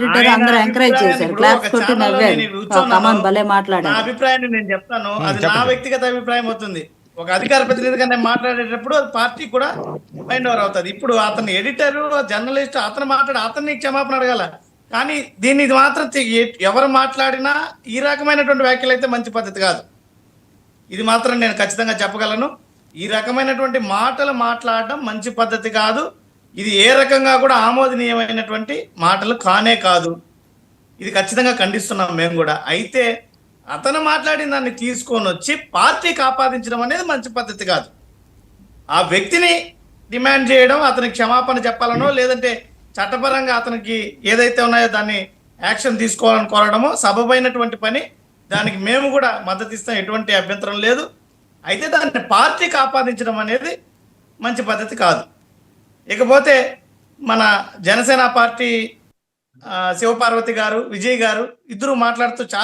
Editor ఆయన అందరూ encourage అభిప్రాయాన్ని చేశారు, ఇప్పుడు క్లాప్స్ ఒక కొట్టి ఛానల్లో నవ్వారు. నేను కూర్చున్నాను, కమాన్ భలే నా మాట్లాడారు. అభిప్రాయాన్ని నేను చెప్తాను. అది నా చెప్పండి. వ్యక్తిగత అభిప్రాయం అవుతుంది. ఒక అధికార ప్రతినిధిగా నేను మాట్లాడేటప్పుడు అది పార్టీ కూడా మైండ్ ఓవర్ అవుతుంది. ఇప్పుడు అతను ఎడిటర్, జర్నలిస్ట్, అతను మాట్లాడి అతన్ని క్షమాపణ అడగాల. కానీ దీన్ని ఇది మాత్రం ఎవరు మాట్లాడినా ఈ రకమైనటువంటి వ్యాఖ్యలు అయితే మంచి పద్ధతి కాదు. ఇది మాత్రం నేను ఖచ్చితంగా చెప్పగలను. ఈ రకమైనటువంటి మాటలు మాట్లాడడం మంచి పద్ధతి కాదు. ఇది ఏ రకంగా కూడా ఆమోదనీయమైనటువంటి మాటలు కానే కాదు. ఇది ఖచ్చితంగా ఖండిస్తున్నాం మేము కూడా. అయితే అతను మాట్లాడిన దాన్ని తీసుకొని వచ్చి పార్టీకి ఆపాదించడం అనేది మంచి పద్ధతి కాదు. ఆ వ్యక్తిని డిమాండ్ చేయడం, అతనికి క్షమాపణ చెప్పాలనో లేదంటే చట్టపరంగా అతనికి ఏదైతే ఉన్నాయో దాన్ని యాక్షన్ తీసుకోవాలని కోరడమో సబబైనటువంటి పని. దానికి మేము కూడా మద్దతు ఇస్తాం, ఎటువంటి అభ్యంతరం లేదు. అయితే దాన్ని పార్టీకి ఆపాదించడం అనేది మంచి పద్ధతి కాదు. ఇకపోతే మన జనసేన పార్టీ శివపార్వతి గారు, విజయ్ గారు ఇద్దరు మాట్లాడుతూ చాలా